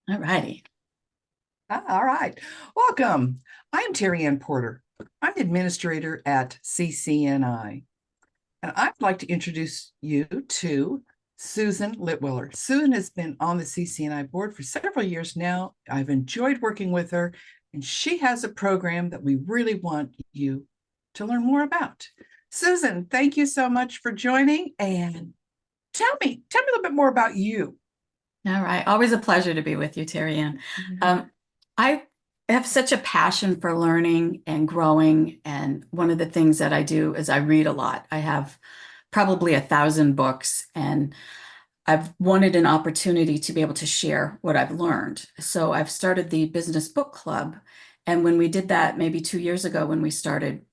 All righty. All right. Welcome. I'm Terry Ann Porter. I'm the administrator at CCNI, and I'd like to introduce you to Susan Litwiller. Susan has been on the CCNI board for several years now. I've enjoyed working with her, and she has a program that we really want you to learn more about. Susan, thank you so much for joining, and tell me a little bit more about you. All right. Always a pleasure to be with you, Terry Ann. I have such a passion for learning and growing. And one of the things that I do is I read a lot. I have probably 1,000 books, and I've wanted an opportunity to be able to share what I've learned. So I've started the Business Book Club. And when we did that, maybe 2 years ago when we started,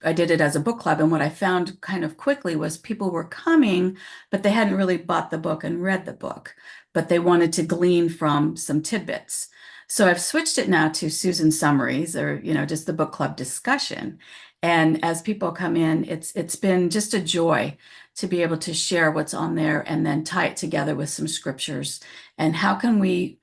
I did it as a book club. And what I found kind of quickly was people were coming, but they hadn't really bought the book and read the book, but they wanted to glean from some tidbits. So I've switched it now to Susan Summaries, or just the book club discussion. And as people come in, it's been just a joy to be able to share what's on there and then tie it together with some scriptures. And how can we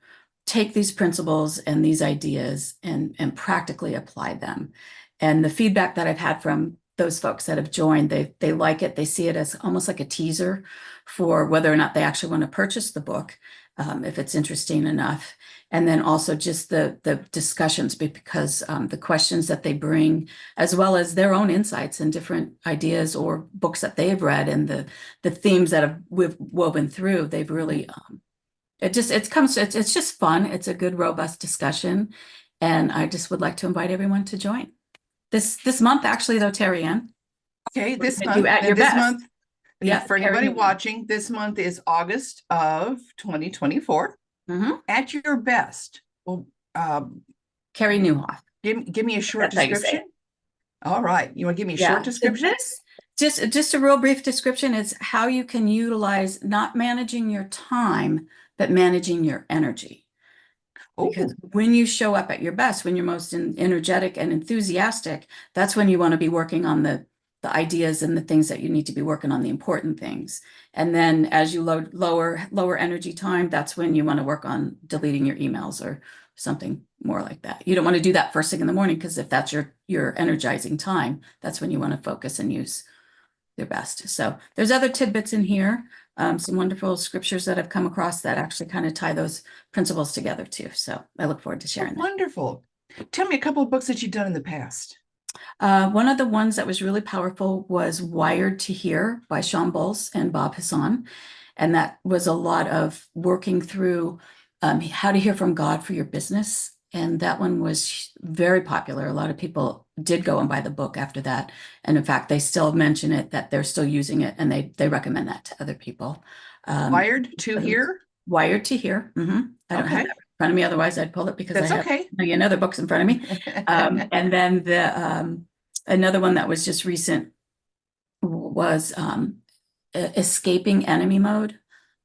take these principles and these ideas and practically apply them? And the feedback that I've had from those folks that have joined, they like it. They see it as almost like a teaser for whether or not they actually want to purchase the book, if it's interesting enough. And then also just the discussions, because the questions that they bring, as well as their own insights and different ideas or books that they've read, and the themes that we've woven through, they've really it's just fun. It's a good, robust discussion, and I just would like to invite everyone to join this month. Actually, though, Terry Ann, Okay, we're this going to do month, at and your this best. month, Yeah, for Carrie anybody Newman. watching, this month is August of 2024. Mm-hmm. At your best. Well, Carrie Newhoff. give me a short That's how you say description. it. All right. You want to give me a short Yeah. So description? this just a real brief description is how you can utilize not managing your time, but managing your energy. Because Oh, when you show up at your best, when you're most energetic and enthusiastic, that's when you want to be working on the ideas and the things that you need to be working on, the important things. And then as you lower energy time, that's when you want to work on deleting your emails or something more like that. You don't want to do that first thing in the morning, because if that's your energizing time, that's when you want to focus and use their best. So there's other tidbits in here, some wonderful scriptures that I've come across that actually kind of tie those principles together too. So I look forward to oh, sharing that. wonderful. Tell me a couple of books that you've done in the past. One of the ones that was really powerful was Wired to Hear by Sean Bowles and Bob Hassan. And that was a lot of working through how to hear from God for your business. And that one was very popular. A lot of people did go and buy the book after that. And in fact, they still mention it, that they're still using it, and they recommend that to other people. Um, Wired to but it was Hear. Wired to Hear. I don't have Okay, that in front of me. Otherwise, I'd pull it, because I that's have okay. a million other books in front of me. And then another one that was just recent was Escaping Enemy Mode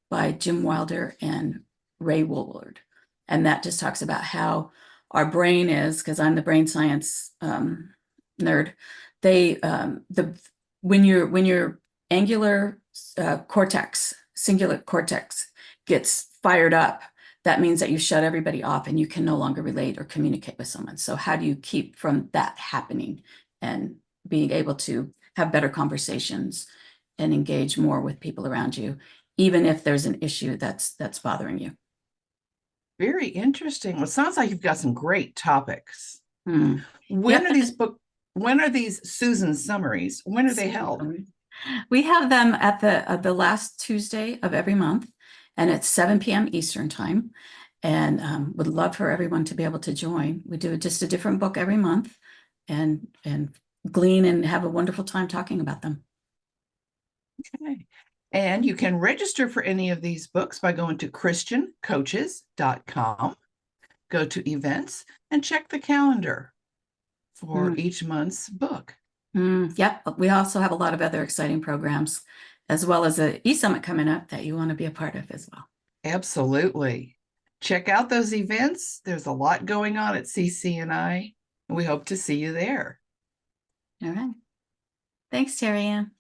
by Jim Wilder and Ray Woolward. And that just talks about how our brain is, because I'm the brain science nerd. They the when your angular cortex, singular cortex, gets fired up, that means that you shut everybody off and you can no longer relate or communicate with someone. So how do you keep from that happening and being able to have better conversations and engage more with people around you, even if there's an issue that's bothering you? Very interesting. Well, it sounds like you've got some great topics. Hmm. When Yep. are these book? When are these Susan summaries? When are they held? We have them at the last Tuesday of every month, and it's 7 p.m. Eastern time. And would love for everyone to be able to join. We do just a different book every month, and glean and have a wonderful time talking about them. Okay. And you can register for any of these books by going to christiancoaches.com, go to events, and check the calendar for Mm. each month's book. Yep. We also have a lot of other exciting programs, as well as a e-summit coming up that you want to be a part of as well. Absolutely. Check out those events. There's a lot going on at CCNI, and we hope to see you there. All right. Thanks, Terry Ann.